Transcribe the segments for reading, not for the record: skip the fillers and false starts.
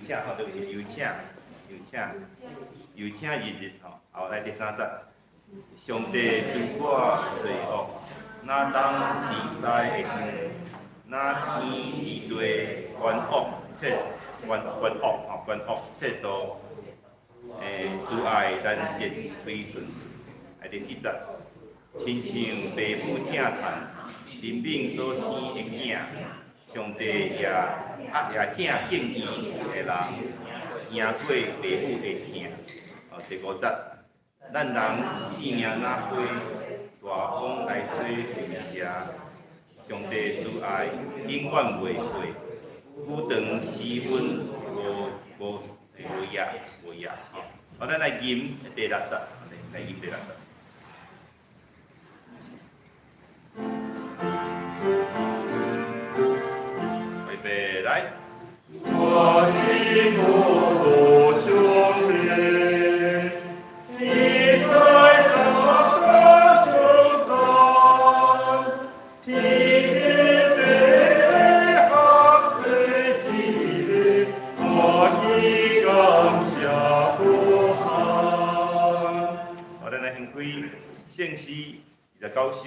请吼，对不起，有请日日吼，后来第三节，上帝对我罪恶，哪当离西会远？哪天离地冤恶切多，主爱难得推顺。第四节，亲像父母疼趁，人命所生的囝，上帝也疼敬伊的人，赢过父母的疼。第五节，咱人性命若花，大风来吹就射。上帝之爱永远袂过，久长时分无夜吼。咱来吟第六节，来吟第六节。预备来。我心不兄弟，你在什么歌声中？天地的行最激烈，我的感谢不寒。好，咱来献开圣诗29首。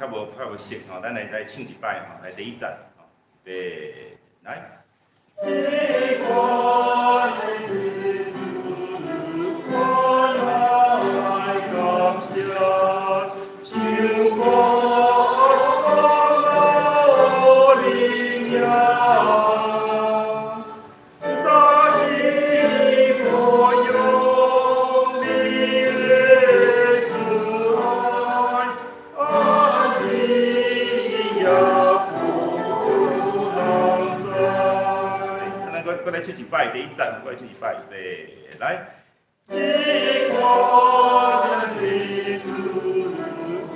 较无熟吼，咱来唱一摆吼，来第一节吼，来。来唱一摆，第一节我来唱一摆，预备来。只管你主，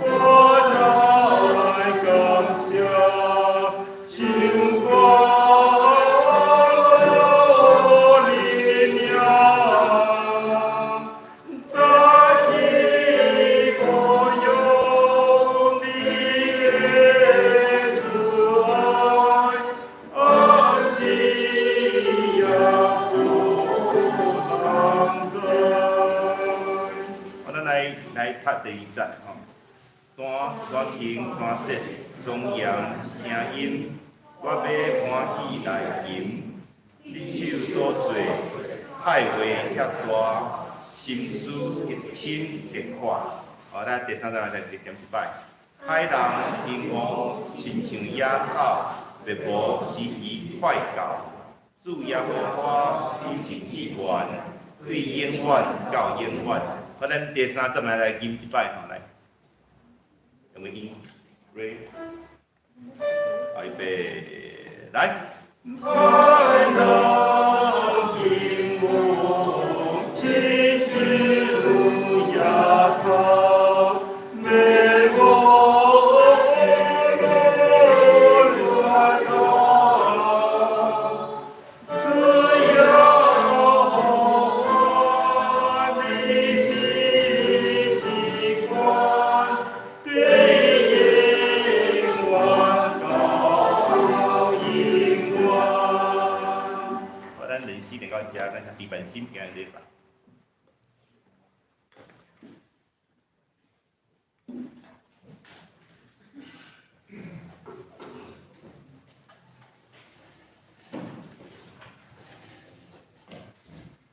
我来感谢，唱歌灵命，在地保佑你的主爱，安息。来读第二节吼，单轻单色，庄严声音，我要欢喜来吟。你手所做，海话遐大，心思极深极宽。咱第三节来念一摆。海人兴旺，亲像野草，密无时期快到。主耶和华，你是至源，对永远到永远。咱第三节来吟一摆吼，来，有没音 ？Ready？ 预备，来。海浪兴旺，亲像野草，密无。地板心行日吧。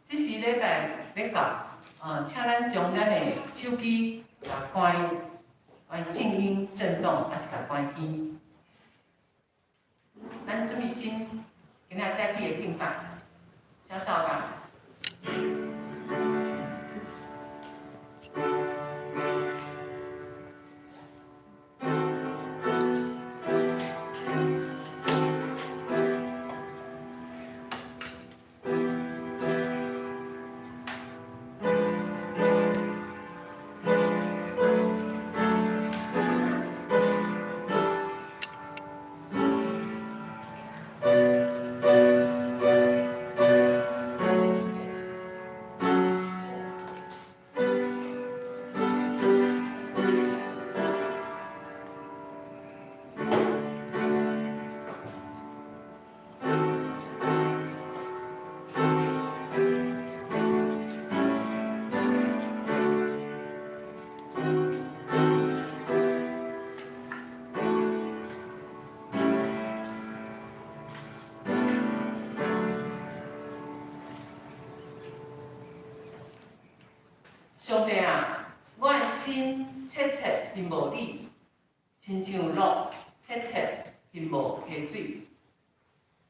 这是礼拜要到，请咱将咱的手机甲关静音震动，还是甲关机。咱准备先今仔早起的敬拜。小草吧。上帝啊，我的心切切并无你，亲像鹿切切并无溪水。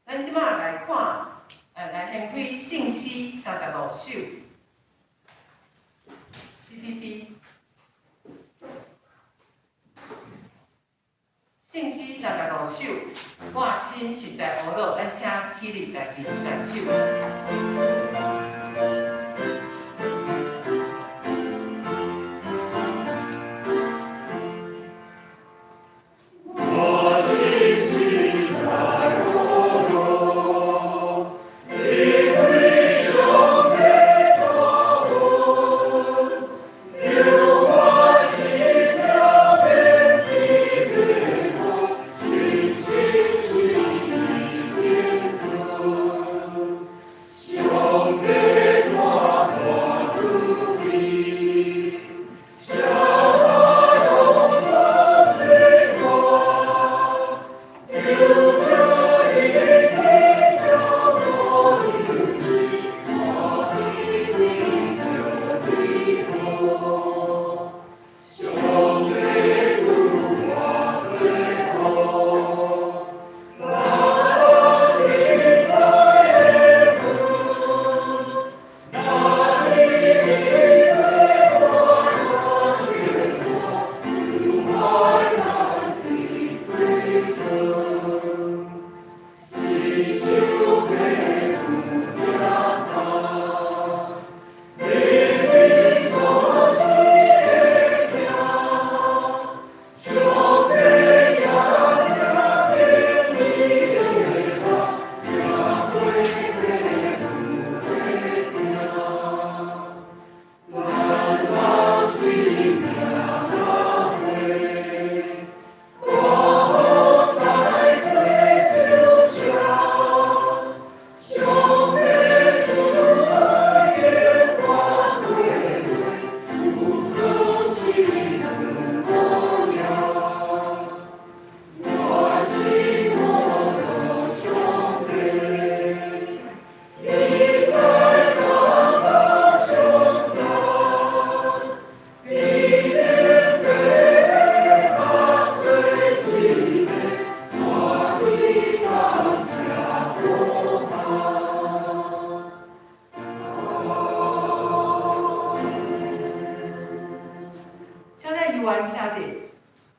咱即马来看，来掀开信息36首，PPT。信息36首，我心实在无落，咱请起立来吟全首。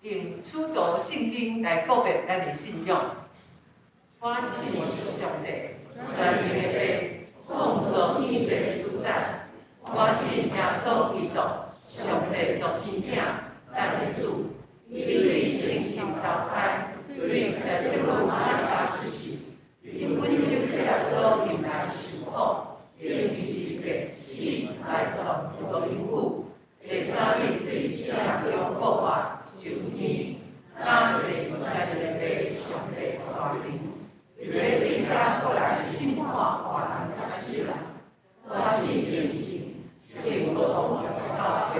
用此道圣经来告别咱的信仰。我是上帝，全能的父，创造天地的主宰。我信耶稣基督，上帝独生子，咱的主，伊对圣心投胎，对在世路马大出世，因本就来到人来受苦，因是被死来造福因父。第三日对世人中国话上天，咱这在人的上帝大名。因为对他过来信化华人开始了，我信信不同教会，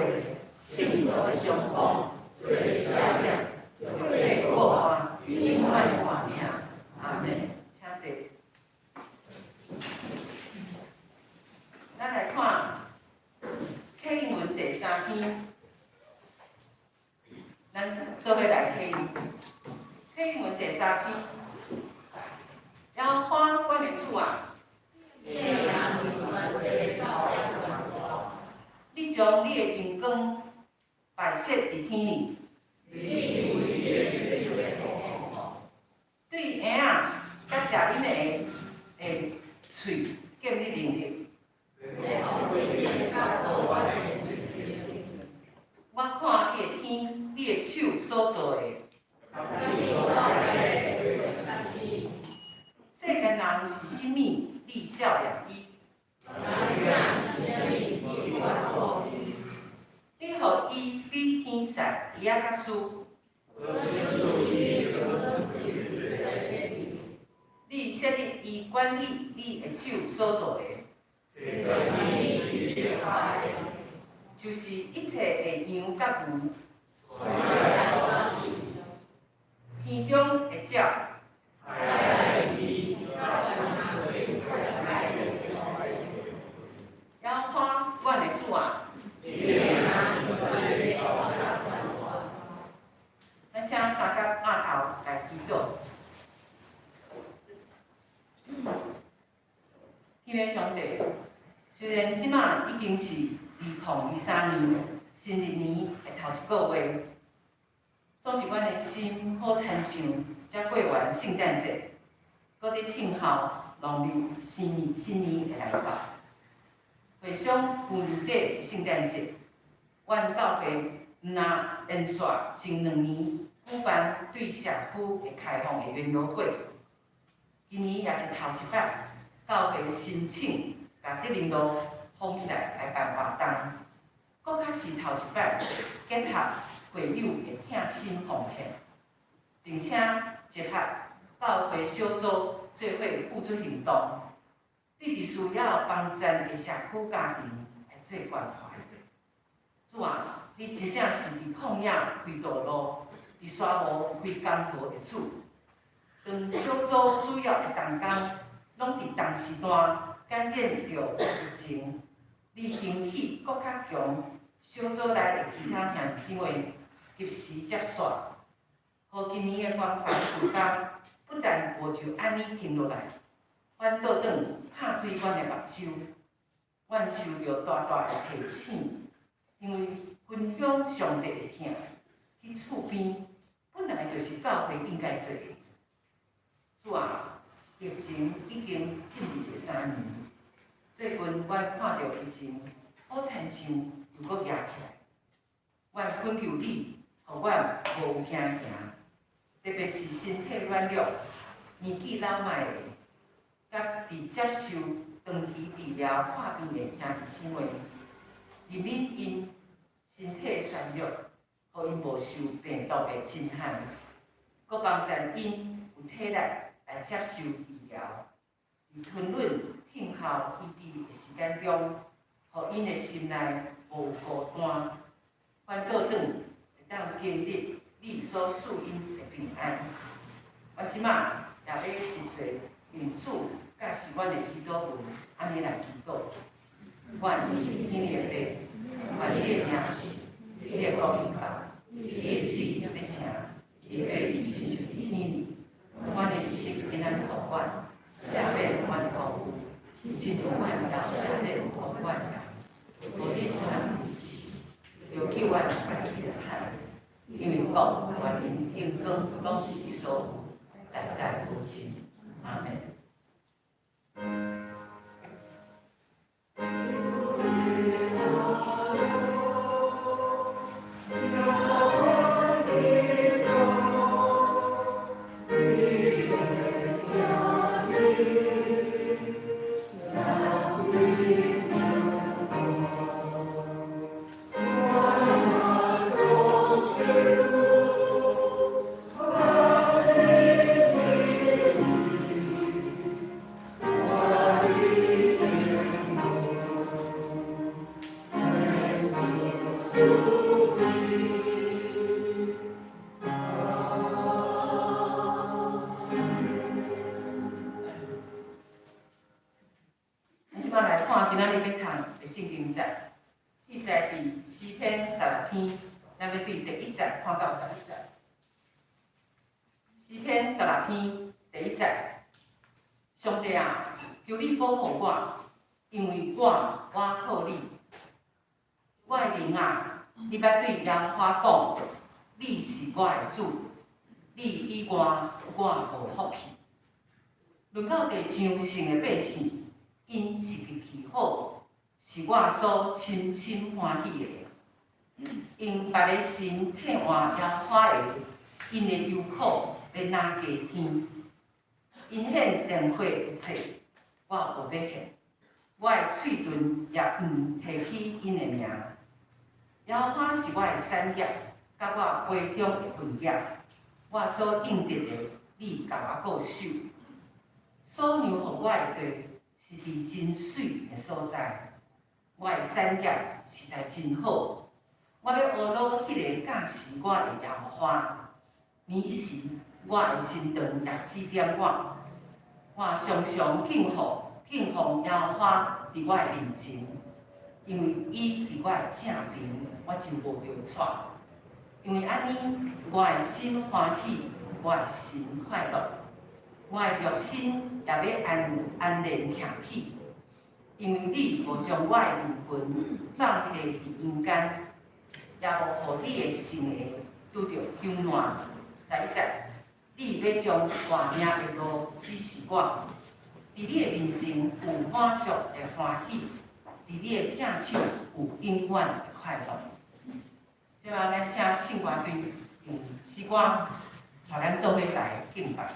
信徒的相逢，最下降，就会过完永远的画面。阿门。请坐。咱来看启应文第3篇，咱做伙来启应。启应文第3篇。要花关联处啊！你将你的阳光摆设伫天里，对婴仔甲食恁的喙建立能力。我看你的天，你的手所做的。世间人是甚物？你晓量伊。你互伊比天使，伊仔较输。你设立伊管理你的手所做的，就是一切的羊甲牛，天中的鸟。要看阮的主啊！天父上帝，虽然即马已经是2023年新历年的头一个月，总是阮的心好亲像才过完圣诞节，搁伫听候农历新年的来到。回想旧年底圣诞节，阮教会毋若延续前2年举办对社区的开放的园游会，今年也是头一摆，教会申请甲德林路封起来办活动，搁较是头一摆结合会友的疼心奉献，并且结合教会小组做伙付出行动，对伫需要帮助的社区家庭来做关怀。主啊，你真正是伫旷野开道路，伫沙漠开江河的主。当小组主要的同工拢伫同时段感染着疫情，你兴起搁较强小组内的其他兄弟姊妹及时接煞，互今年的关怀事工不但无就安尼停落来，反倒转拍对阮的目睭，阮受着大大的提醒，因为分享上帝的疼，去厝边本来就是教会应该做的。主啊，疫情已经进入第3年，最近阮看到疫情，好亲像又搁压起来。阮恳求你，互阮无有惊吓，特别是身体软弱、年纪老迈的，甲伫接受长期治疗看病的兄弟姊妹，避免因身体衰弱，互因无受病毒的侵害，搁帮助因有体力来接受治疗，伫吞忍听候医治的时间中，互因的心内无有孤单，反倒转会当经历你所赐因的平安。我即马也要一做用主甲是阮的祈祷文，安尼来祈祷。愿你天的爸，愿你的名是，你的国民党，你的旨要成，你的意亲像伫天里。阮的日时平安互阮，赦免阮的错误，亲像阮到赦免互阮呀。无你出人意志，要救阮快去的海，因为国、权力、荣光拢是你所有，代代无尽。阿门。今仔日要读的圣经节，记载伫诗篇16篇，咱要对第1节看到11节。诗篇16篇第1节，上帝啊，求你保护我，因为我靠你。我的灵啊，你捌对耶和华讲，你是我的主，你以外我无福气。论到地上神的百姓。因是日气好，是我所深深欢喜的。因别个神替换耶和华的，因的忧苦要拿加添。因显电火一切，我无要献。我的喙唇也毋提起因的名。耶和华是我的产业，甲我杯中的份业。我所应得的，你甲我固守。所让互我的地。是伫真水的所在，我的产业实在真好。我要学罗迄个教示我的耶和华，每时我的心肠也指点我。我常常敬奉耶和华伫我的面前，因为伊伫我的正边，我就无流错。因为安尼，我的心欢喜，我的心快乐。我的肉身也要安然徛起，因为你无将我的灵魂放下伫阴间，也无互你的心灵拄着忧乱灾灾。你要将大命的路指示我，伫你的面前有满足的欢喜，伫你的正手有永远的快乐。即摆咱请圣歌队用诗歌带咱做伙来敬拜。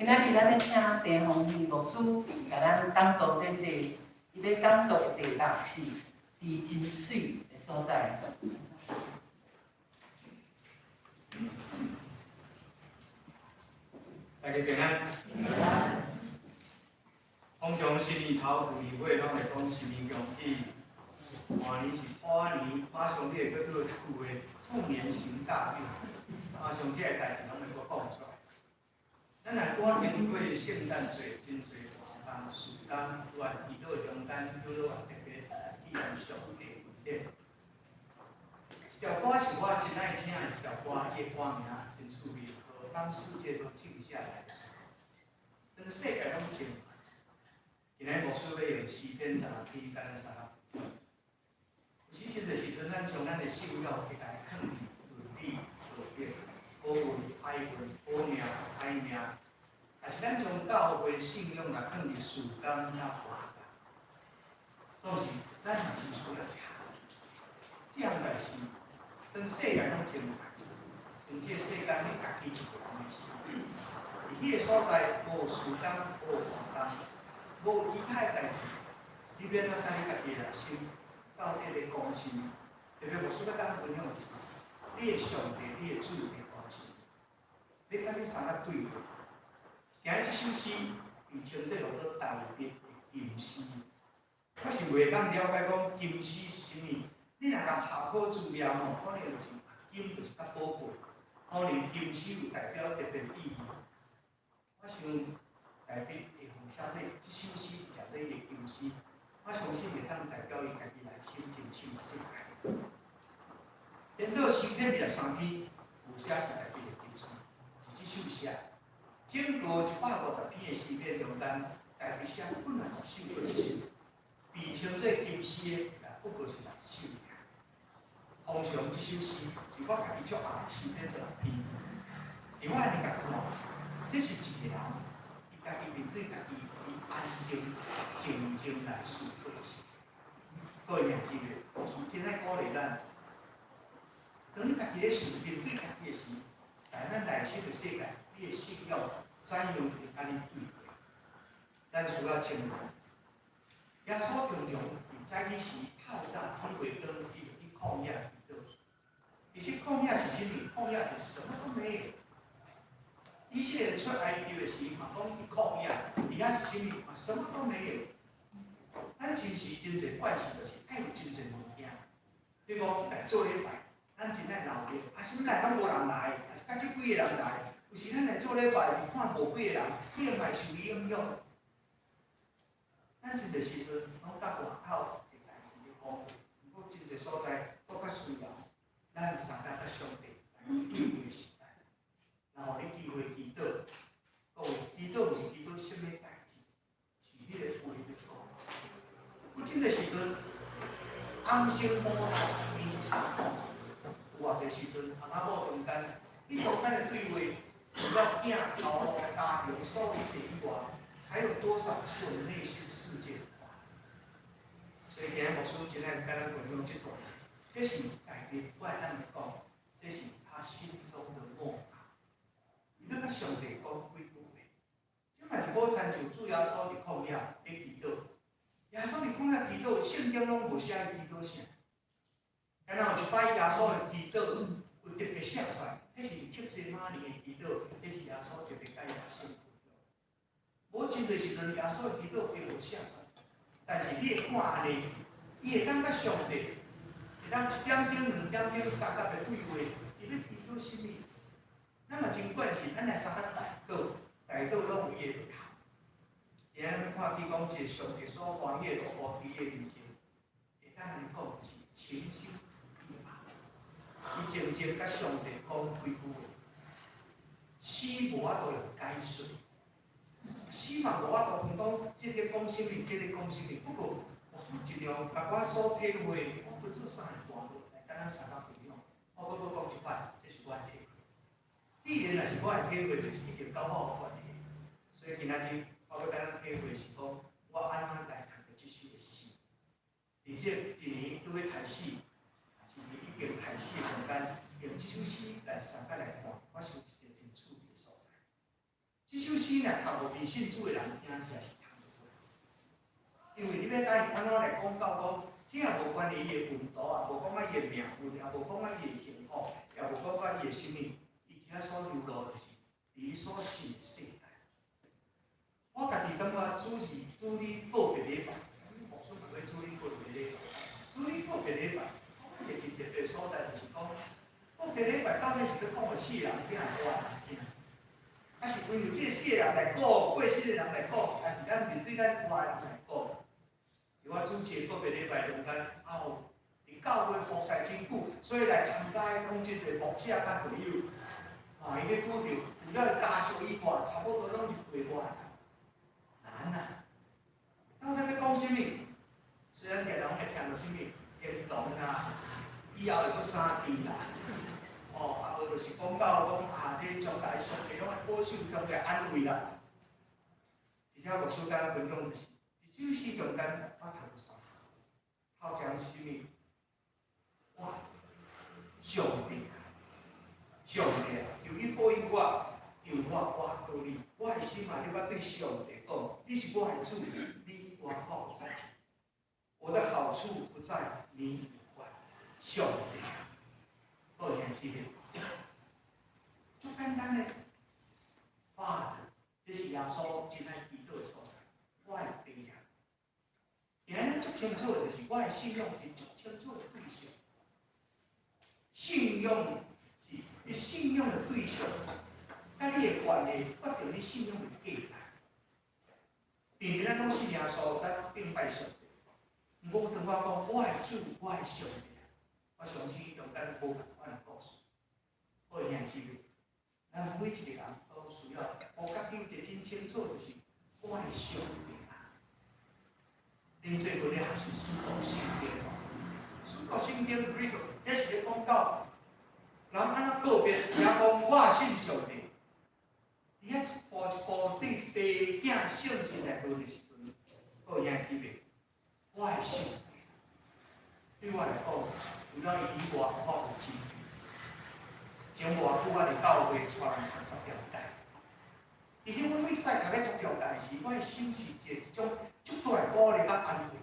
今仔日咱要请陈宏义牧师，甲咱讲道点题，伊要讲道的题目是“伫真水的所在”。大家平安。通常新年头几尾，拢会讲新年恭喜，换年是虎年，马上你会搁倒一句话：兔年行大运。马上这个代志拢会搁讲出来。咱若拄啊经过圣诞节，真侪活动、事工，有啊遇到中间叫做特别纪念上帝恩典。这条歌是我真爱听的一条歌，伊的歌名真趣味，当世界都静下来的时候，当世界拢静。今日牧师要用诗篇16篇甲咱有时真个时阵，咱将咱的信仰给来肯定、伦理、道德、好运、歹运、好命、歹命，也是咱将教会信仰来肯定事工甲活动。所以咱嘛真需要这样代志，当世界拢静下，当这世界你家己一个人的时候，伫迄个所在无事工、无活动。无其他的代志，你免咱家己家己来想，到底个公司，特别牧师要甲咱分享的是，你的上帝、你的主的公司，你甲你三个对话。今日这首诗被称作叫做大笔的金诗。我是袂当了解讲金诗是啥物，你若甲查考资料吼，可能就是金就是较宝贵，可能金诗有代表特别的意义。我想大笔。写这首诗是食咧的金诗，我相信会当代表伊家己内心真深的世界。连到诗篇23篇，有写是大笔的金诗，是这首写。整个150篇的诗篇中间，大笔写本来10首过一首，被称作金诗的不过是6首。通常这首诗是我家己做后诗篇16篇，伫我安尼甲看，这是一个人。家己面对家己，伊安静、静来思考时。各位年轻人，牧师真爱鼓励咱，当你家己咧想面对家己的时，在咱内心的世界，你的信仰怎样会安尼对话？咱需要清楚。耶稣常常伫早起时透早天未光，伊就去旷野祈祷。其实旷野是啥物？旷野就是什么都没有。以色列出埃及的时，嘛讲去旷野，而遐是啥物？嘛什么都没有。咱真是真侪惯势，就是爱有真侪物件。比如讲来做礼拜，咱真爱闹热，什么来拢无人来，是甲即几个人来。有时咱来做礼拜是看无几个人，你也袂受伊影响。咱真侪时阵拢甲外口的代志咧讲，不过真侪所在搁较需要咱三甲甲上帝来对话时代。然后你机会祈祷，各位祈祷毋是祈祷什么代志，是迄个话要讲。有真个时阵，暗星摸来面是啥？有偌济时阵，阿妈某中间，你中间的对话，除了囝、老母、家庭、所有一切以外，还有多少是我们内心世界的话？所以今日牧师真爱跟咱分享这段，这是改变外咱来讲，这是他心中的梦。伊要甲上帝讲几句话，即嘛是好亲像主耶稣伫旷野咧祈祷，耶稣伫旷野祈祷，圣经拢无写伊祈祷啥。然后有一摆耶稣的祈祷有特别写出来，迄是克西马尼的祈祷，迄是耶稣特别甲伊百姓分享。无真侪时阵，耶稣的祈祷并无写出来，但是你会看安尼，伊会当甲上帝会咱1点钟、2点钟三角的对话，伊要祈祷什么？咱嘛真惯是，咱来三角大道拢有伊个内涵。今仔日看，比如讲一个上帝所欢喜的无伊个面前，会当安尼讲就是清心吐意嘛。伊静静甲上帝讲几句话，死无法度用解释，死嘛无法度讲，即个讲什么，即个讲什么。不过，我尽量把我所体会，我分做3个段落来甲咱三角分享。我要讲一摆，这是我的体会。既然若是我的体会，就是一定甲我有关系。所以今仔日我要甲咱体会是讲，我安怎来读着即首的诗。而且一年拄要开始，一年已经开始的中间，用即首诗来三角来看，我想是一个真趣味的所在。即首诗若读无迷信主的人听，实在是听不出来。因为你要甲伊安怎来讲到讲，这也无关伊的运道，也无讲伊的命运，也无讲伊的幸福，也无讲伊的什么，伊只所流露就是伊所信的世代。我家己感觉主理告别礼拜，牧师嘛要主理告别礼拜，主理告别礼拜，一个真特别的所在就是讲，告别礼拜到底是要讲互世人听，活人听，还是为着这世人来过，过世的人来过，还是咱面对咱活人来过？我主持告别礼拜中间，伫教会服侍真久，所以来参加的讲真侪牧者甲会友，伊去拄着除了家属以外，差不多拢是陪我。难啊！到底要讲什么？虽然个人会听到什么天堂啊，以后又要三地啦，啊无就是讲到讲这将来上帝拢会保守，将来安慰啦。而且牧师甲分享就是，这首诗中间我读到头讲什么？哇！上帝啊，上帝啊，由于保佑我。由我到你，我的心啊！你要对上帝讲，你是我的主，你我好我。我的好处不在你以外，上帝啊！好兄弟们，最简单的，Father，这是耶稣真爱祈祷的所在。我的爹啊！今日咱足清楚的就是，我的信仰是足清楚的对象。信仰是你信仰的对象。甲你的关系决定你信仰的价值。平日咱讲信耶稣，咱敬拜上帝。毋过当我讲我的主，我的上帝，我相信伊中间无共款的故事。好兄姊妹，咱每一个人都需要我甲你一个真清楚，就是我的上帝啊。恁做过咧还是思考圣经哦？思考圣经 read， 也是咧讲到，人安怎告别，也讲我信上帝。伫遐一步一步对爸囝信心来学的时阵，好兄姊妹，我的上帝，对我来讲，除了伊以外，我有真理。前偌久我伫教会带人读10条带，而且我每一摆读咧10条带时，我的心是一种足大的鼓励甲安慰。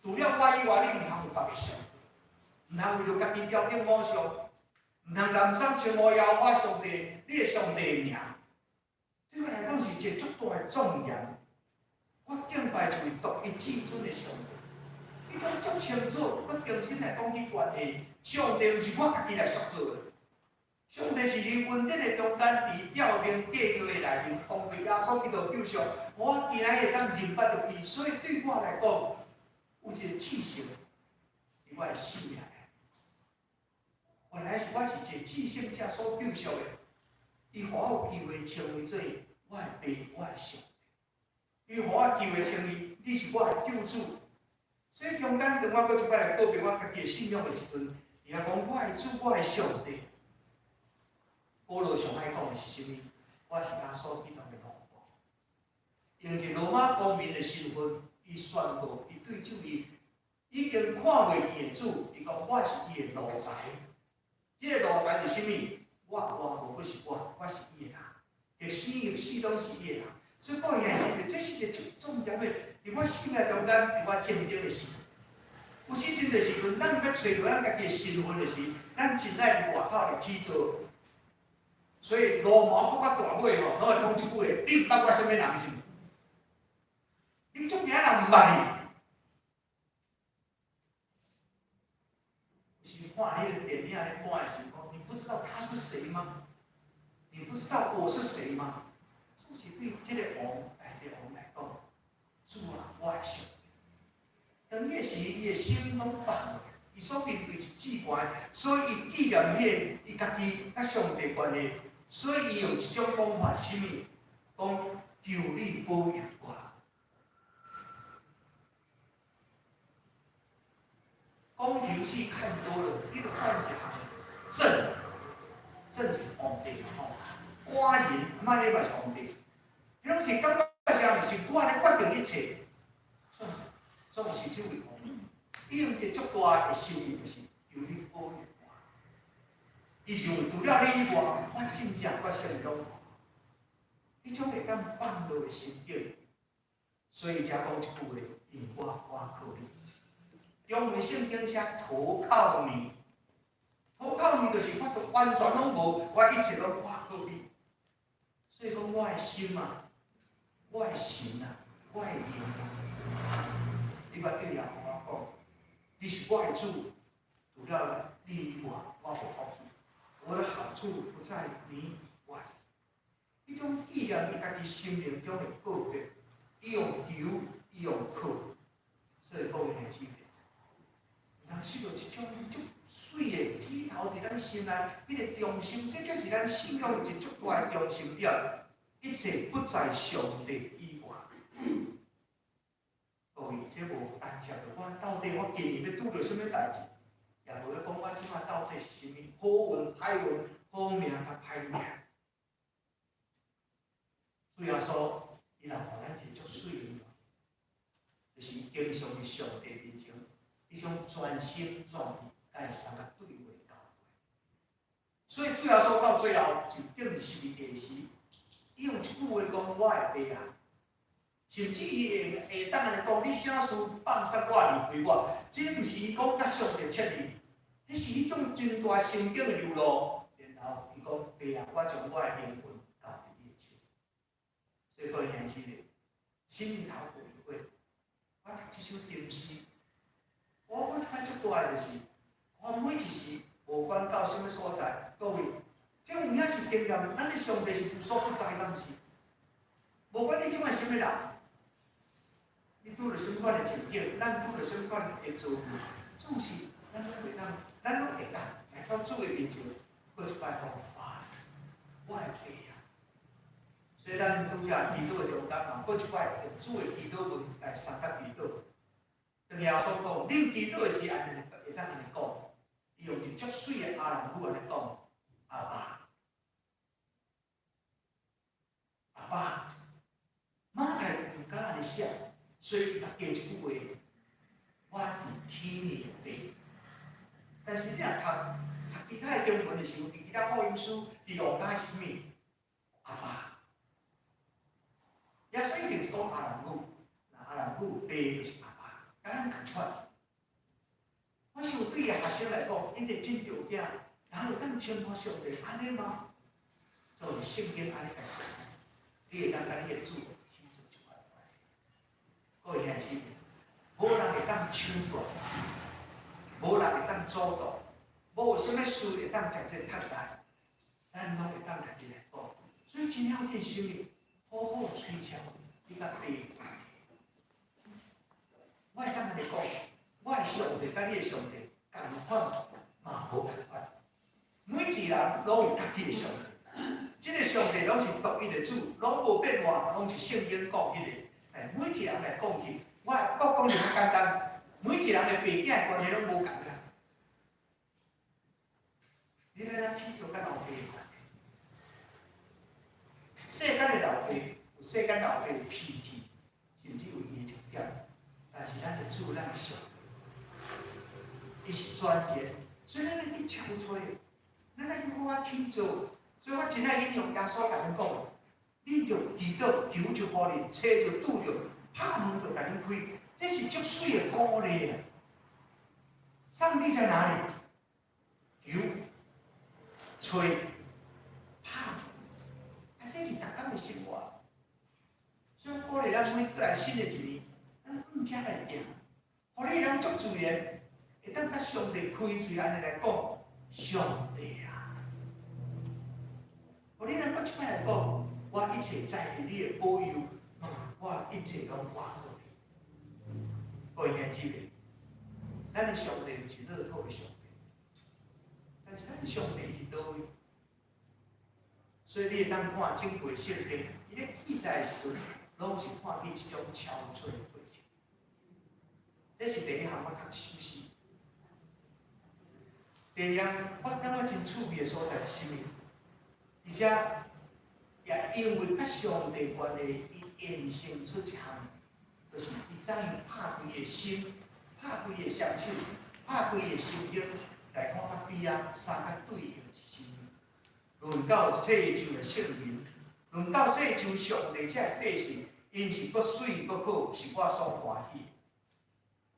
除了我以外，你毋通有别个上帝，毋通为着家己条件偶像。毋通甘心称呼耶和华上帝，你的上帝的名，对我来讲是一个足大的重言。我敬拜一位独一至尊的上帝，迄种足清楚，我重新来讲起关系。上帝毋是我家己来塑造的，上帝是伫恩典的中间，伫吊命计划的内面，通过耶稣基督救赎，我今仔日当认捌着伊，所以对我来讲，有一个气息伫我的心内。原来是我是一个至圣者所救赎的，伊互我有机会成为做我的爸，我的上帝。伊互我机会成为你是我的救主。所以中间当我搁一摆来告别我家己的信仰的时阵，伊讲我的主，我的上帝。保罗上爱讲的是什么？我是耶稣基督的老婆，用一罗马公民的身份，伊宣告伊对主伊已经看袂见的主，伊讲我是伊的奴才。这个奴才是甚物？我无是我是伊的人，会死拢是伊的人。所以，各位兄弟，这是一个最重要的，伫我生命中间，伫我真正的事。有时真的时阵，咱要找到咱家己的身份的时，咱真爱伫外口来起做。所以，罗马国较大尾吼，拢会讲一句话：你毋捌我什么人是？你足惊人毋捌你。是看迄个电影咧看的时候，你不知道他是谁吗？你不知道我是谁吗？总是对这个王代表王来讲，主啊，我的上帝。当伊时，伊的心拢放落，伊所面对是至关，所以伊纪念迄伊家己甲上帝关系，所以伊用一种方法，什么？讲求你保佑我。宫廷戏看多了，你就看一下朕是皇帝吼，寡人莫咧嘛是皇帝，迄拢是感觉上是我咧决定一切，总是这位皇帝，伊用一足大的心意，就是求你保佑我。伊认为除了你以外，我真正我啥物拢无。迄种会当放落的心境，所以才讲一句话：因我靠你。中文圣经写投靠你，投靠你就是我完全拢无，我一切拢靠你。所以讲我的心啊，我的神啊，我的灵啊，你捌对耶和华讲，你是我的主，除了你以外，我无好去。我的好处不在你以外。迄种纪念伊家己心灵中的告别，伊用求，伊用靠，所以讲的是。咱需要一种足水的剔头伫咱心内，迄个中心，这才是咱信仰一足大的中心点。一切不在上帝以外。各位，这无单接着我到底我今年要拄着什么代志，也无咧讲我即摆到底是啥物好运、歹运、好命甲歹命。主耶稣，伊来互咱一个足水的，就是经常伫上帝面前。迄种专心专意，甲伊三个对话交流。所以主耶稣到最后就定是第时，伊用一句话讲：我会背啊，甚至伊会当来讲：你啥事放杀我离开我，这毋是伊讲甲上帝切离，迄是迄种真大心境的流露。然后伊讲：背啊，我将我的灵魂交伫你手。所以各位兄弟们，心里头有一位，我读这首经诗。我看足大就是，我每一时无管到什么所在，各位，这有影是经验，咱的上帝是无所不在，敢是？无管你即摆什么人，你拄着什么款的情景，咱拄着什么款的遭遇，总是咱拢会当来到主的面前，过一摆讲法，我会背啊。所以咱拄则祈祷的中间嘛，过一摆用主的祈祷文来相甲祈祷。对耶稣讲，恁祈祷的时安尼会当安尼讲，伊用一足水的阿兰语安尼讲，阿爸，阿爸，马太唔敢安尼写，所以伊甲加一句话，我伫天里边。但是你若读其他的经文的时候，伫其他福音书，伫路加是物？阿爸，耶稣一定是讲阿兰语，那阿兰语背就是阿爸。甲咱同款，我想对个学生来讲，一定真条件，然后当称呼上帝安尼吗？就是圣经安尼甲写，你会当甲你的主去做一块块。各位兄弟，无人会当抢夺，无人会当阻挡，无有啥物事会当直接脱来，咱拢会当家己来讲。所以真要见心里，好好吹敲，你甲背。我会当安尼讲，我的上帝甲你的上帝共款嘛无共款。每一人拢有家己的上帝，即个上帝拢是独一的主，拢无变化，拢是圣经讲迄个。但每一人来讲起，我讲就较简单，每一人的爸囝的关系拢无共款。你要咱去做甲老爸的关系，世间的老爸有世间老爸的脾气，甚至有伊的弱点。但是咱的主，咱的上帝，伊是专业，所以咱要去敲吹，咱要去我去做。所以我真爱引用耶稣甲咱讲，你着祈祷求就互你，找就拄着，拍门就甲恁开，这是足水的鼓励啊！上帝在哪里？求、吹、拍，这是逐天的生活。所以鼓励咱每过来新的一年。咱更加来行，互你人足自然，会当甲上帝开嘴安尼来讲，上帝啊！互你能够即摆来讲，我一切在乎你的保佑，我一切拢还互你。各位兄姊妹，咱的上帝是乐透的上帝，但是咱的上帝是倒位？所以你会当看正规圣经，伊咧记载的时阵，拢是看见一种憔悴的过程。这是第一项我读熟悉。第二项我感觉真趣味的所在是啥物？而且也因为甲上帝关系，伊衍生出一项，就是伊怎样拍开伊的心，拍开伊的双手，拍开伊的心经，来看甲彼啊三甲对应是啥物。论到这就的圣灵，论到这就上帝这百姓，因是搁水搁好，是我所欢喜。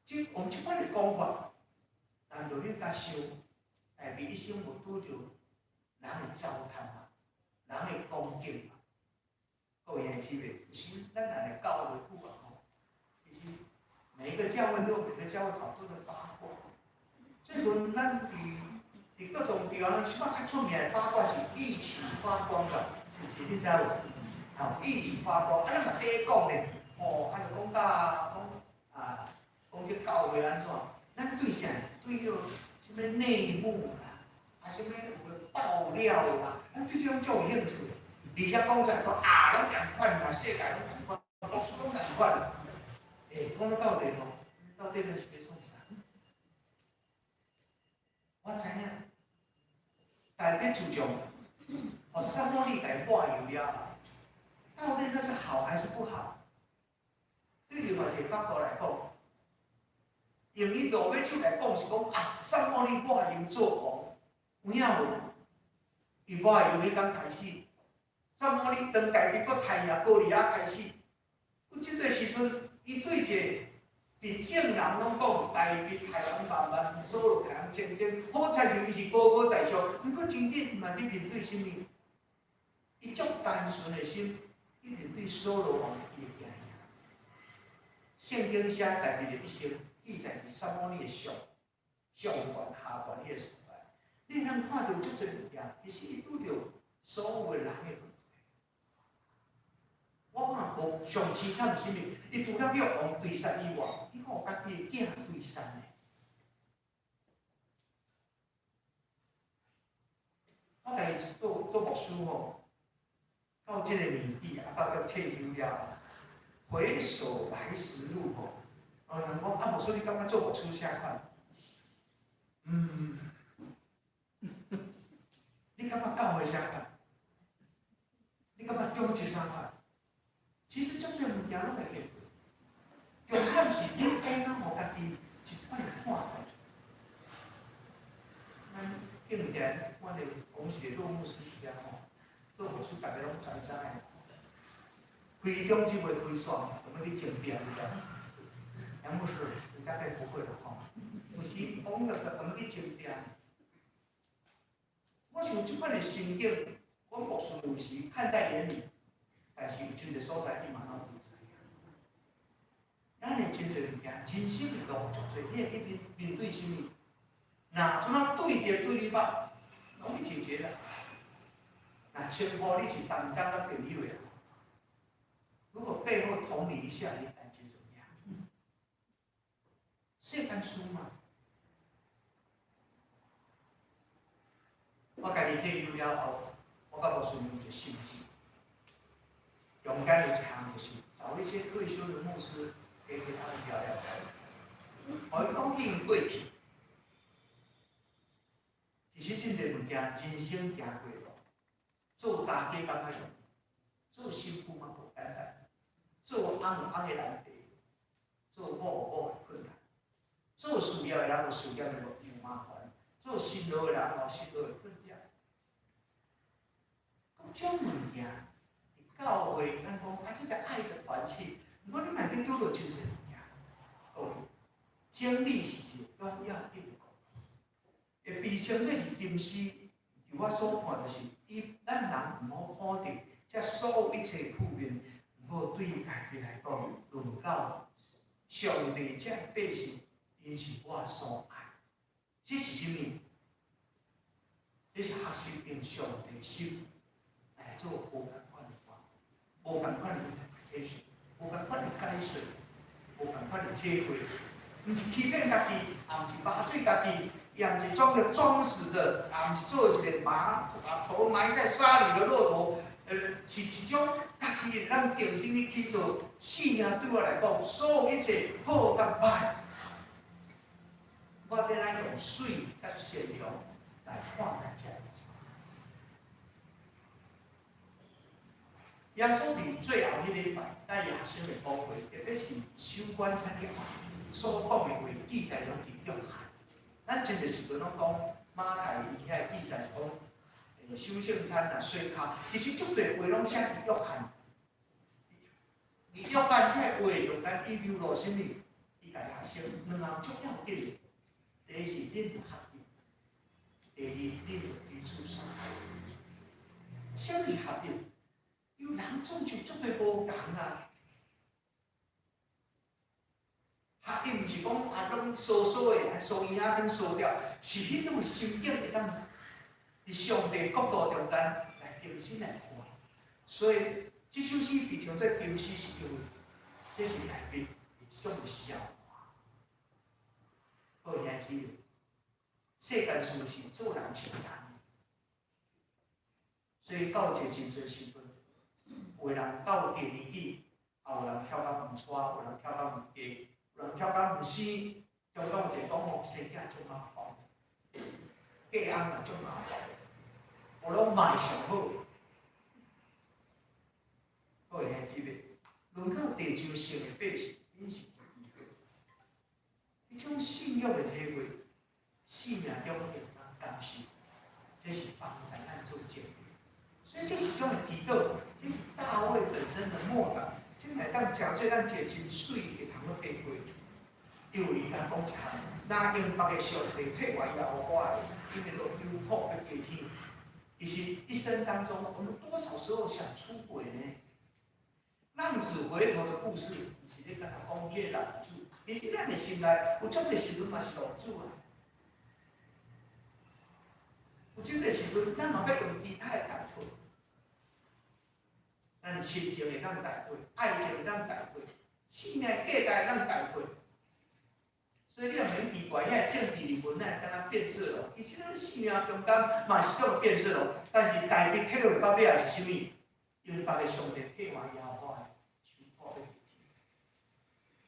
即用即款的讲法，难道你甲想，下面一生有拄着人的糟蹋嘛，人的恭敬嘛？各位兄姊妹，有时咱人来教会久啊吼，其实每一个教会都有每个教会讨论的八卦。这轮咱伫各种地方，即摆较出名的八卦是一起发光的，是不是？你知无？一起发光，咱嘛第一讲咧，就讲讲这教会安怎？咱对啥？对迄什么内幕啦，什么有个爆料啦，咱对这种足有兴趣。而且讲出来讲拢共款嘛，世界拢共款，牧师拢共款。讲到底吼，到底咱是要创啥？我知影，但别注重，撒母耳来抹油了，到底那是好还是不好？对另外一个角度来讲，用伊罗马手来讲是讲撒母耳抹油做王，有影无？伊抹油迄天开始，撒母耳当家己搁太阳高利亚开始，有即个时阵，伊对一正人拢讲，大卫太阳万万，扫罗太阳千千，好彩就伊是高高在上，毋过真正毋係伫面对啥物？伊足单纯的心，伊面对扫罗王伊会惊。圣经写大卫的一生，记载伫撒母耳的上悬下悬迄个所在。你通看到足侪物件，其实伊拄着所有的人的问题。我看无上凄惨是啥物？伊除了叫王对杀以外，伊还有家己的囝对杀呢。我家己做牧师吼，到这个年纪到要退休了，回首来时路吼，人讲牧师你感觉做牧师啥款？你感觉教会啥款？你感觉中职啥款？其实足侪物件拢会变，重点是你应当互家己一款的看待。咱近年，我哋讲是做牧师遐吼，做牧师大家拢知知的。开中就袂开煞，我们去争辩一下。杨牧师，你大概不会了吼。有时讲了我们去争辩。我想即款的心境，我牧师有时看在眼里。但是有真侪所在，伊嘛拢唔知影。咱的真侪物件，人生的路足侪，你会去面对啥物？若怎啊对着对你捌，拢去解决啦。若称呼你是担当个朋友的，如果背后捅你一下，你感觉怎么样？世间事嘛。我家己退休了后，我甲牧师有一个心志。勇敢的一项就是找一些退休的牧师，给他们聊聊天。我讲起因过去，其实真侪物件，人生行过路，做大家感觉容易，做媳妇嘛无简单，做翁的难题，做某的困难，做事业的人有事业的有麻烦，做新郎的人有新郎的困扰。讲种物件。教会，咱讲这是爱的团契，不过你内底拄到真侪物件，各位，经历是一个重要一个，会被称作是金丝。就我所看，就是咱人唔好看到这所有一切负面，唔好对家己来讲，论到上帝这百姓，因是我所爱。这是什么？这是学习用上帝心来做无共款的话，无共款的体恤，无共款的解说，无共款的体会。毋是欺骗家己，也毋是麻醉家己，也毋是装个装死的，也毋是做一个把头埋在沙里的骆驼。是一种家己咱定心的去做。信仰对我来讲，所有一切好甲歹，我要来用水甲善良来看待这一切。耶稣伫最后迄礼拜，甲耶稣的讲话，特别是相关参条所讲的话，记载拢是约翰。咱真个时阵拢讲马太伊遐记载是讲，修圣餐啊、水卡，其实足侪话拢写伫约翰。而约翰这个话用咱预表落什么？伊家学生两项足要紧的，第一是恁有合一，第二恁有彼此相爱。什么是合一？有人总是足侪无共啊。合一毋是讲拢疏疏的，疏伊啊，跟疏掉，是迄种心境会当伫上帝角度中间来重新来看。所以，这首诗被称作金诗，是因为这是内面一种消化。好兄姊妹，世间事是做人是难，所以到一个真侪时阵，有的人到第年纪，也有人跳到毋娶，有人跳到毋嫁。有人跳到毋生，中间有一个讲吼，生囝足麻烦，嫁翁嘛足麻烦，我拢卖上好。好兄姊妹，轮到地球上的百姓，因是第一个。迄种信仰的体会，生命中会当感受，这是放在咱中间。所以这是种的祈祷，这是大卫本身的默祷。真来当诚做咱一个真水会通去体会，因为伊甲讲一项，哪用别个上帝替我摇花的，因为都有苦要加添。其实一生当中，我们多少时候想出轨呢？浪子回头的故事，不是咧甲他讲迄个浪子，其实咱的心内有足个时阵嘛是浪子啊。有这个时阵，咱嘛要用其他的代替。咱亲情会当代替，爱情会当代替，信仰价值会当代替。所以你也免奇怪，遐政治人物哪会敢若变色龙？其实咱信仰中间嘛是种变色龙，但是大笔体会到尾也是啥物？因为别个上帝替我摇花的，求破要天。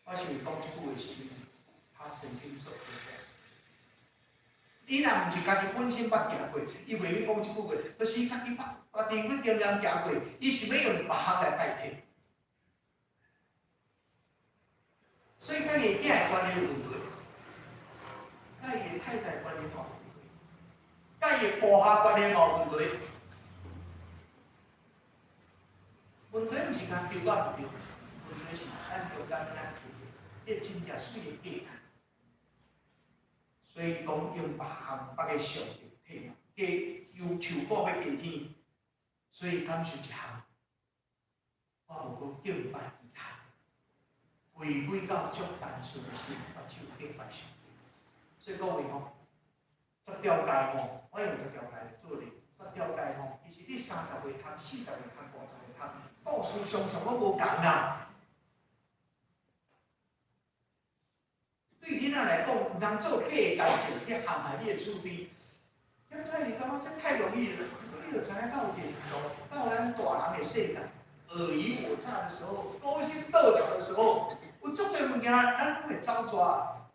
我想讲这句话是啥物？他曾经做过这样。你若毋是家己本身捌行过，伊袂去讲即句话，就是家己捌己去经验行过，伊是要用别项来代替。所以，甲伊囝的关系有问题，甲伊太太关系嘛有问题，甲伊部下关系嘛有问题。问题毋是讲丢甲毋丢，问题是咱中间咱你真正水的价值。所以讲用别项别个上帝替加有求报要加天，所以感受一项，我无讲敬拜其他，回归到足单纯的心，我就敬拜上帝。所以各位吼，10条戒吼，我用10条戒来做例，10条戒吼，其实你30个通、40个通、50个通，故事常常拢无共啦。对囡仔来讲，唔通做假代志，去陷害你的厝边。咁太你感觉这太容易了，你就知影到这程度，到咱大人的世界，尔虞我诈的时候，勾心斗角的时候，有足侪物件咱都会招抓。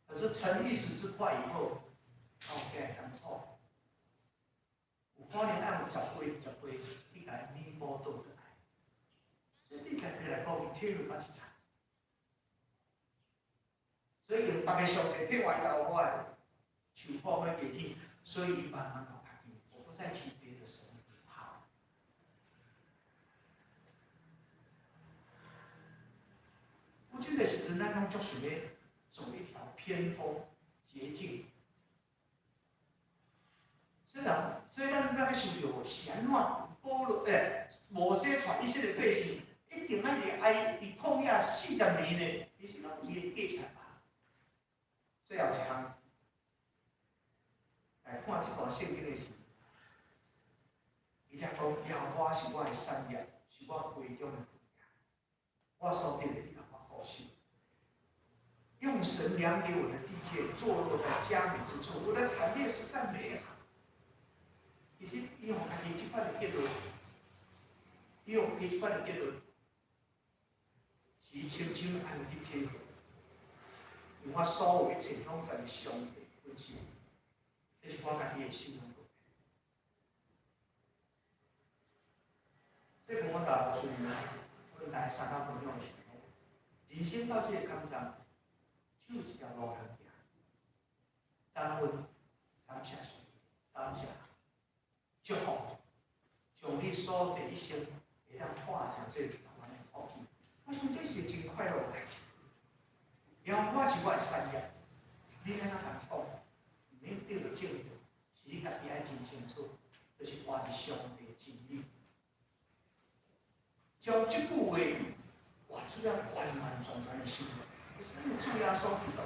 可是成一时之快以后，OK，很错。有可能按10岁、20岁，你甲弥补倒转来。所以你家己来讲，你体会捌一场。所以用别个上帝替我摇我的，求破要加天，所以伊慢慢搞家己，我不再提别的神好。有这个时阵，咱拢足想要走一条偏锋捷径。所以咱个想着是安怎保罗摩西带以色列百姓一定爱伫爱伫旷野40年呢？其实拢伊的计划。最后一项，看这段圣经的时，伊才讲耶和华是我的山岳，是我归中的荣耀。我所定的，你甲我高兴。用神量给我的地界，坐落在佳美之处，我的产业实在美好。其实，伊用家己即款的结论，伊用即款的结论，是深深安尼去体会。因为我所有一切拢在上帝本身，这是我家己的心中。这跟我大学时阵，阮大三角分享的时候，人生到这个坎站，就一条路通行。感恩、感谢神，感谢祝福，将你所做一生会当化成最平安的福气。我想这是真快乐的代志。然后我是我的山岳，你安怎甲讲？唔免对着正道，是你家己爱真清楚，就是活伫上帝的真理。将这句话活出了完完全全的生活，就是咱主耶稣基督。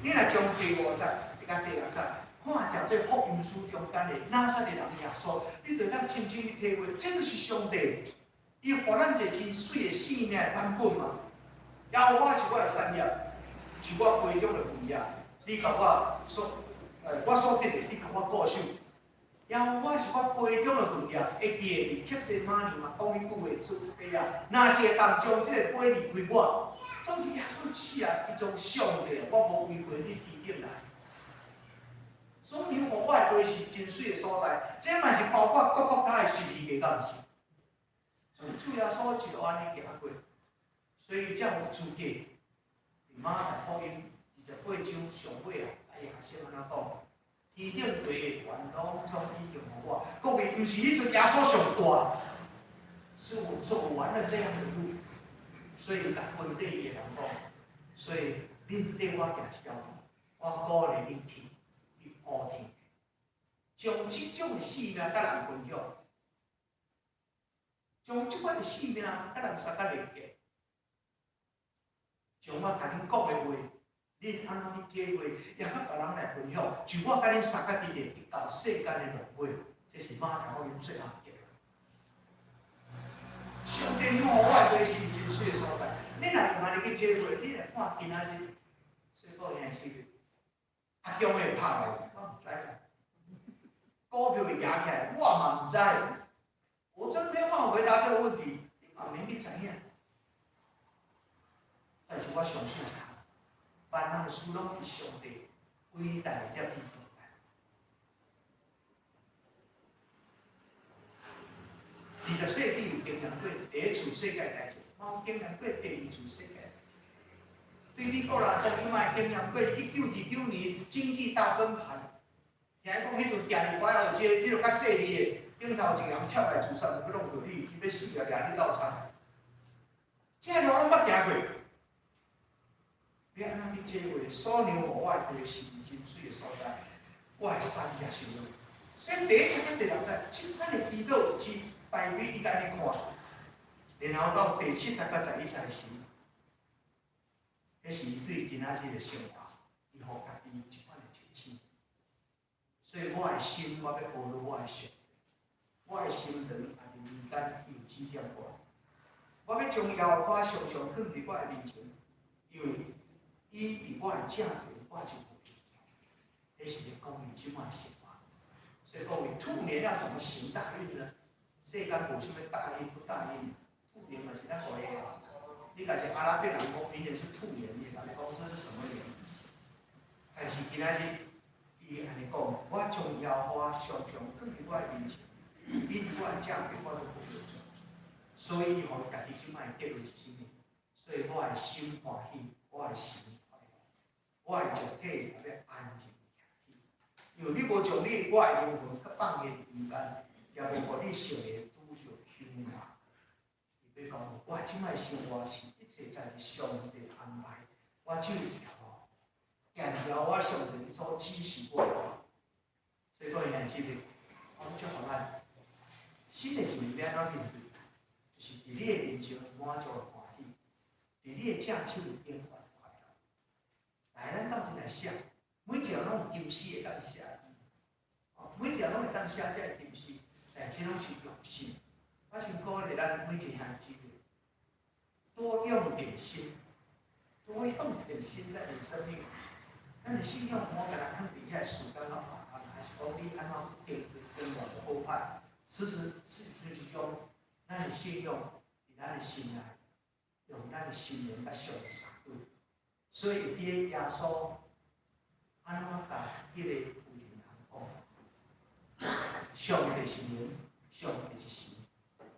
你若将第5节一甲第6节看着这福音书中间的拿撒勒人耶稣，你就当深深去体会，这就是上帝，伊互咱一个真水的生命的版本嘛。然后我是我的山岳，是我归中的荣耀。你甲我所，我所得的，你甲我固守。然后我是我归中的荣耀，会记得克西马尼嘛，讲迄句话出个啊，若是会当将这个杯离归我，总是耶稣死啊，伊种上帝，我无违背你天顶来。所以互我的杯是真水的所在，这嘛是包括各国家的实力的，敢毋是？所以主耶稣就安尼行过。所以才有资格，马太福音28章上尾啊，哎呀，先安怎讲？天顶地的权拢总已经互我。各位，毋是迄阵耶稣上大，是我走完了这样的路，所以甲本地的人讲，所以恁缀我行一条路，我鼓励恁去普天，将即种的性命甲人分享，将即款的性命甲人相甲连结。像我甲恁讲的话，恁安怎去体会，也甲别人来分享。就我甲恁三个伫咧到世间的轮回，这是马太福音最后结论。上帝予我的话是真水的所在，恁若用安尼去体会，恁来看今仔日水果现是阿中会拍来，我唔知啦。股票会压起来，我嘛唔知。我真没有办法回答这个问题，你嘛免去知影。但是我相信他，万能事拢是上帝伟大的业力中来。20世纪有经验过第一次世界大战，冇经验过第二次世界大战。对美国来讲，伊嘛经验过1929年经济大崩盘。听讲迄阵行入怀俄街，你著较细腻的，顶头一个人跳来自杀，要弄着你，伊要死啊，掠你斗惨。这个路拢捌行过。你安怎去体会？所留互我的是真水的所在，我的山也是了。所以第一节甲第6节，即款的祈祷是代表伊甲你看，然后到第7节甲11节时，迄是伊对今仔日的生活，伊互家己一款的提醒。所以我的心，我要保护我的上帝，我的心肠也是民间有指点我。我要将耶和华常常放伫我的面前，因为伊伫我的正面，我就无紧张。这是咧讲伊即摆的生活。所以各位，兔年要怎么行大运呢？世间无啥物大运不大运，兔年嘛是咱国的。你若是阿拉伯人讲，明年是兔年，你来讲这是什么年？但是今仔日，伊安尼讲，我将耶和华常常放伫我的面前，伊伫我的正面，我都无紧张。所以，伊互家己即摆的结论是啥物？所以我的心欢喜，我的心快乐，我的肉体也要安静下去。因为你无将你我的灵魂去放入民间，也无互你想的拄着凶化。伊要讲，我即摆生活是一切在上帝安排，我只有一条路，行条我上帝所指示我的。所以各位兄姊妹，我祝福咱新的一年要安怎面对？就是伫你的面前满足的欢喜，伫你的正手里变换快乐。来，咱斗阵来想，每一项拢有金丝会当写，每一项拢会当写这个金丝，但这拢是用心。我先鼓励咱每一项子多用点心，多用点心在你生命。咱的信用我给咱放伫遐树干落下，还是讲你安怎定跟我的好歹，时时是之中，咱的信用伫咱的心内，用咱的心灵甲上帝相对。所以伫耶稣安怎甲迄个有人讲，上帝是灵，上帝是神，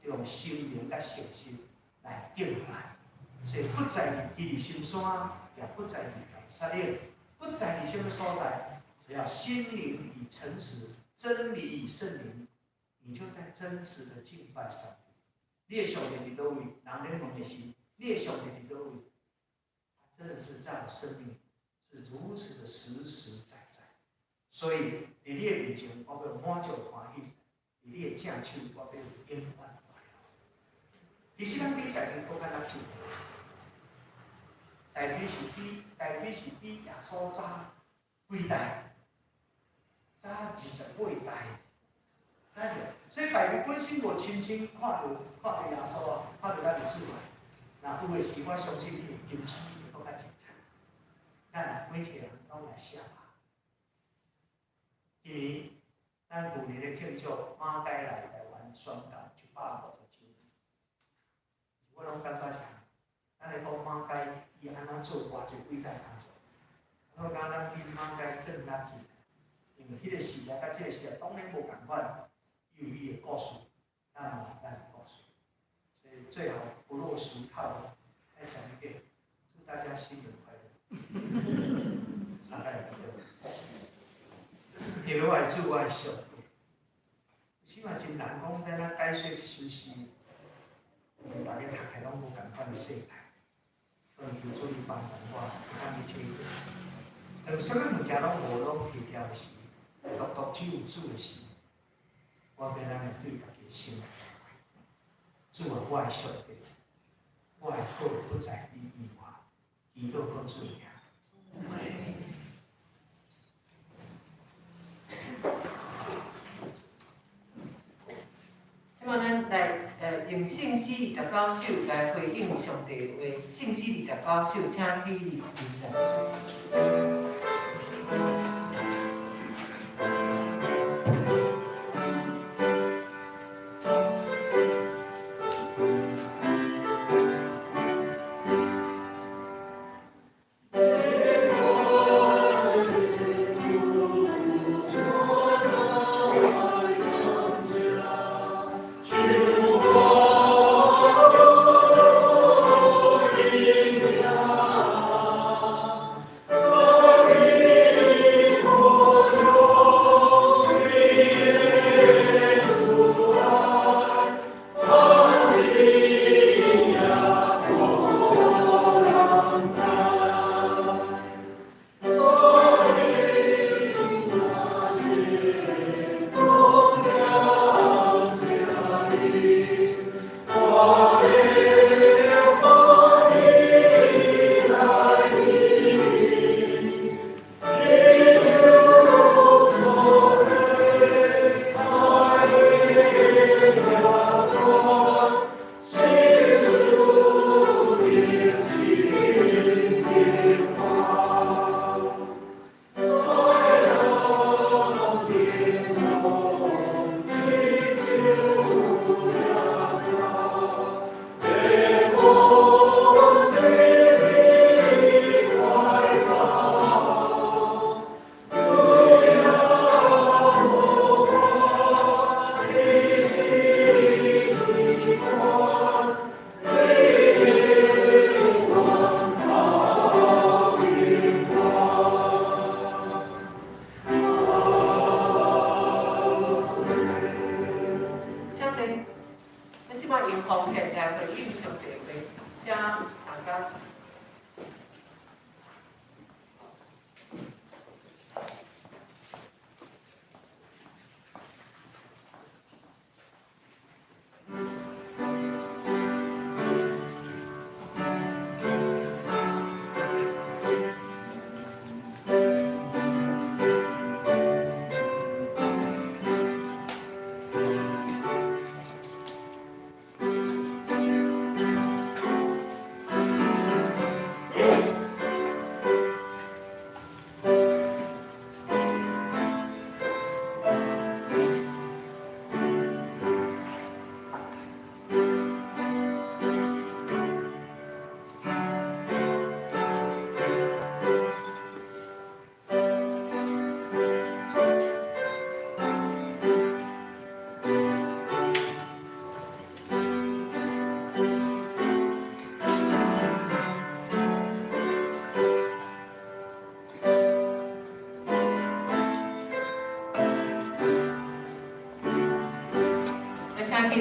用心灵甲诚心来敬拜。所以不在于基督心山，也不在于以色列。不在你什么所在，只要心灵与诚实、真理与圣灵，你就在真实的敬拜上帝。你的上帝伫倒位？人咧问的是，你的上帝伫倒位？他真的是在我生命是如此的实实在在。所以，伫你的面前，我要满足欢喜；伫你的正手，我要永远快乐。其实，咱比大家更加较幸福。大比是比耶稣早几代，早28代，知着？所以大比本身无亲身看到耶稣啊，看到咱的主啊。若有的是，我相信你的金丝会更加精彩。咱每一个人拢来写吧。因为咱旧年咧庆祝马街来台湾宣告150周年，我拢感觉啥？咱来讲马街。伊安怎做偌济伟大工作？我讲咱比马街更拉起，因为迄个时代甲即个时代当然无共款，有伊的故事，咱嘛咱的故事。所以最好不落俗套，再讲一遍，祝大家新年快乐！啥个来记得我的主，我的上帝。起码真难讲，咱解说一首诗，因为大家读起拢无共款的世界。求主伊帮助我，帮伊体会。当什么物件拢无拢提掉的时，独只有主的时，我要咱来对家己心。主啊，我的上帝，我的好不在你以外，伊都可做呀。即摆咱来用信息29首来回应上帝的话，信息29首，请起立领奖。Oh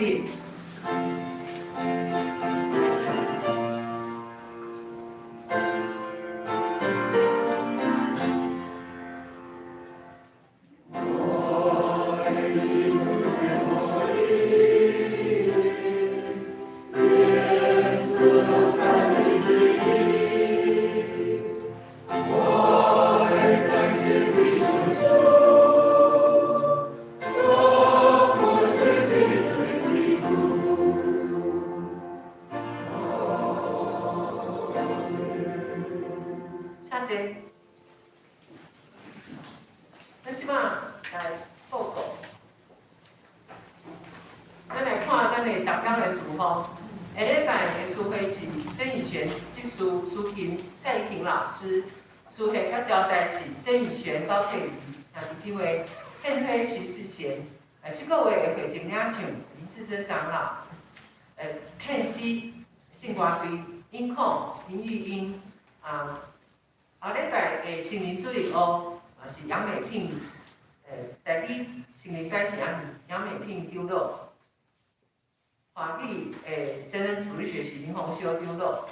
礼。请坐。咱即摆来报告，咱来看咱的逐工的事务。下礼拜的事会是曾宇璇执事、苏琴、蔡依婷老师，事会甲交代是曾宇璇、高佩瑜，兄弟姊妹献推徐世贤。即个月的会情领唱林志珍长老，献诗信歌队音控林玉英后礼拜的成人主日学是杨美萍，第二成人班是杨美萍长老，华语成人主日学是林鸿修长老。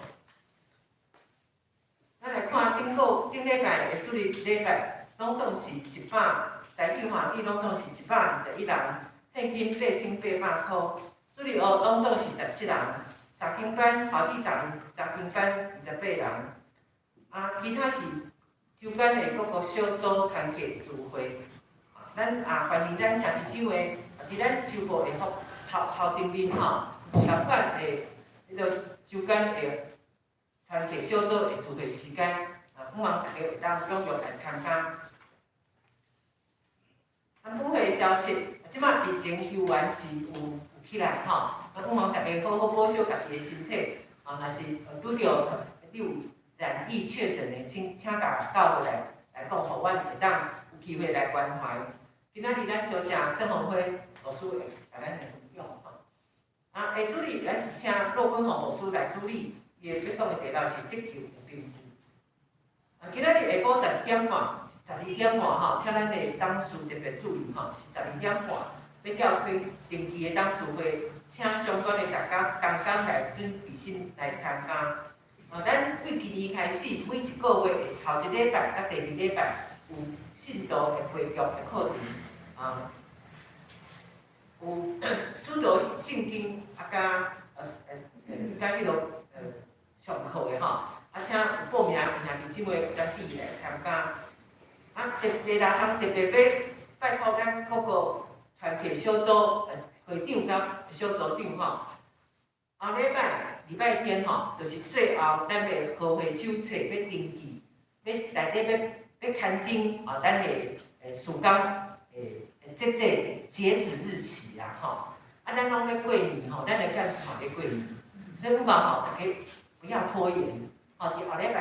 咱来看顶礼拜的主日礼拜，拢总是台语华语拢总是121人，现金8800块。主日学拢总是17人，查经班华语查经班28人。其他是周间的各个小组团契聚会，咱欢迎咱兄弟姊妹，伫咱周末的头前面调管迄个周间的团契小组的聚会时间，希望大家会当踊跃来参加。本会消息，即摆疫情悠然是有起来希望大家好好保守家己的身体，若是拄着你有染疫确诊的，请甲教会来讲，互阮会当有机会来关怀。今仔日咱多谢郑鸿辉老师会甲咱来分享下主日咱是请骆坤宏老师来主理，伊要讲的题目是得救的病句。今仔日下晡12点半，12点半请咱的董事特别注意是12点半要召开定期的董事会，请相关的大家同工来准备心来参加。咱为今年开始，每一个月的头一礼拜甲第二礼拜有信徒的培育的课程，有主导圣经甲迄个上课的请报名的兄弟姊妹咱可以来参加。第六项特别要拜托咱各个团体小组会长甲小组长后礼拜天就是最后咱要和会手册要登记，内底要刊登咱的事工截止日期啦咱拢要过年咱的干事嘛要过年，所以希望大家不要拖延伫后礼拜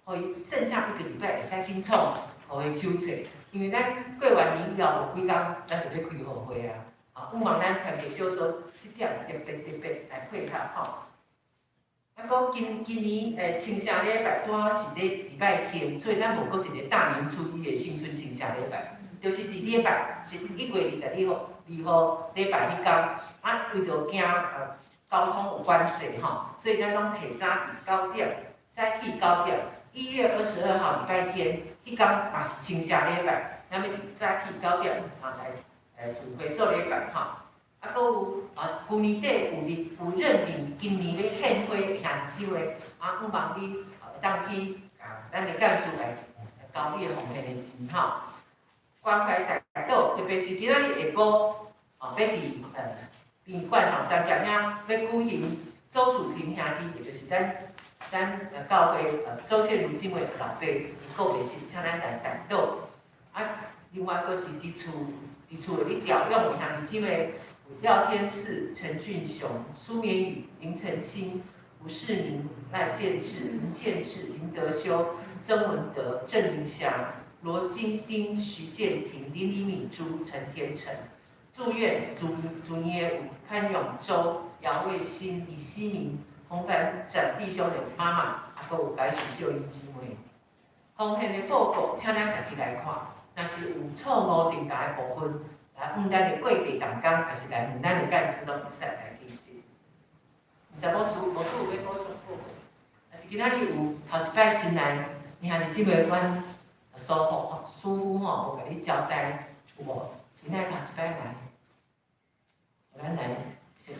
互伊剩下1个礼拜会使紧创和会手册，因为咱过完年以后无几工，咱就要开和会希望咱团体小组这点特别来配合讲今年清明礼拜拄好是礼拜天，所以咱无过一个大年初一的新春清明礼拜，就是伫礼拜是1月22号礼拜迄天，为着惊交通有关系所以咱拢提早9点，早起9点。1月22号礼拜天，迄天嘛是清明礼拜，咱要早起9点来聚会做礼拜佫有旧年底有任命今年要献花的兄弟姊妹，希望你会当去咱的干事来交你的奉献的钱关怀大道，特别是今仔日下晡要伫宾馆3点要举行周祖平兄弟，也就是咱教会周宪如姊妹老爸告别式，请咱来大道。另外佫是伫厝的你调用的兄弟姊妹。廖天士、陈俊雄、苏绵宇、林晨清、吴世明、赖建志、林建志、林德修、曾文德、郑林祥、罗金丁、徐建廷、林李敏珠、陈天成。祝愿主业武、潘永洲、姚卫新、李希明、洪凡展弟兄的妈妈，佫有改选秀英姊妹。奉献的报告，请咱家己来看。若是有错误重大的部分，来问咱的过地同工，还是来问咱的干事，拢会使来竞争。毋知无事有要补充无？还是今仔日有头一摆新来，你兄弟姊妹阮师傅吼，无甲你交代有无？今仔头一摆来，咱来熟悉。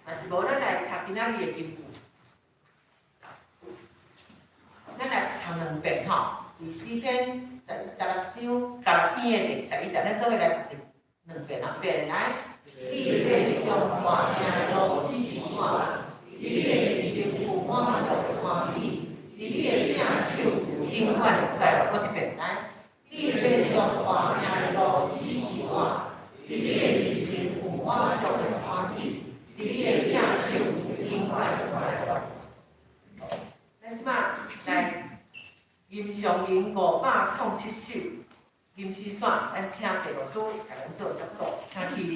若是无，咱来读今仔日的经句。咱来读2遍吼，第4篇16篇的第11节，咱做伙来读2遍2遍来。你辈将华名路指示我，你的真有满足的欢喜，你的正手永远的快乐。我一遍来。你辈将华名路指示我，你的真有满足的欢喜，你的正手永远的快乐。咱即马来。吟上吟507首，吟诗选，咱请题目师甲咱做节读，请起立。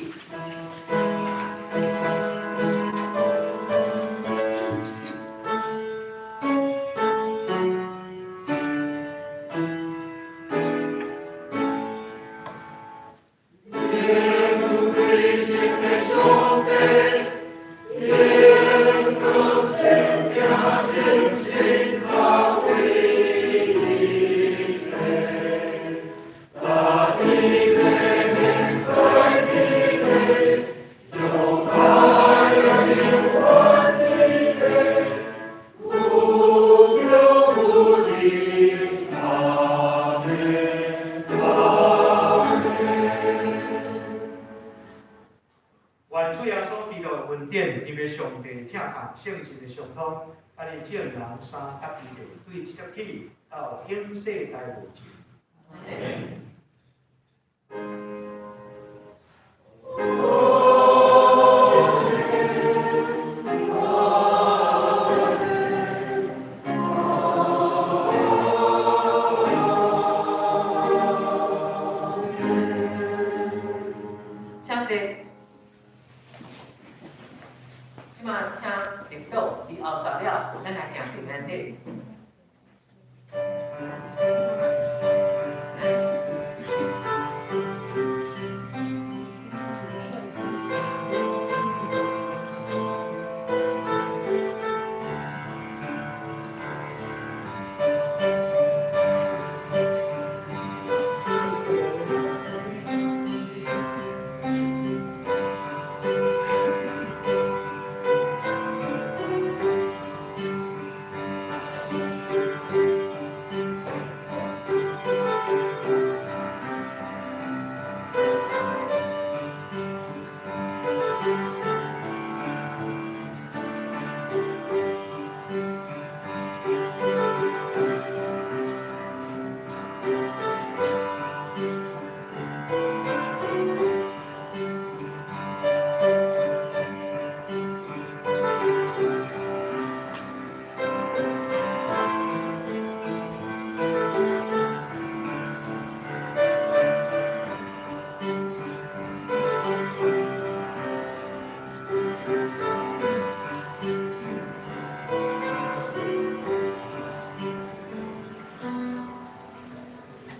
性情的相通，安尼正人3甲2对这粒起到永世代无尽。请坐。即马请领导伫后座了，咱来行平安礼。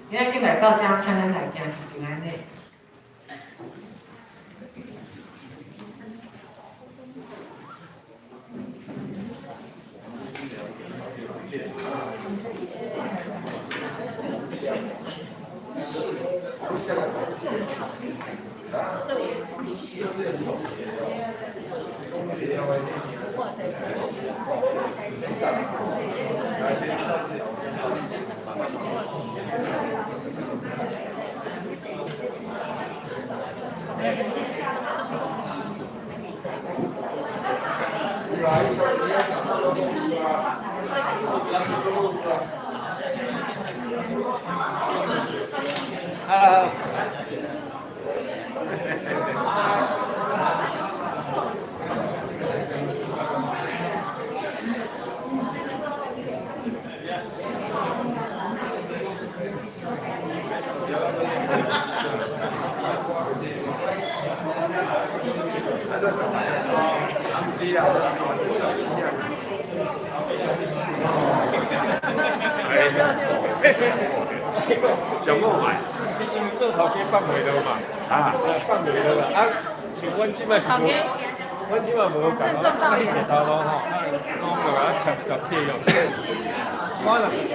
今仔日来到遮，请咱来行平安礼。上好买，是因为做头家放袂落嘛，啊，放袂落啦。啊，像阮即摆是无，阮即摆无讲，我你坐头路吼，讲落来抢一条铁用，我若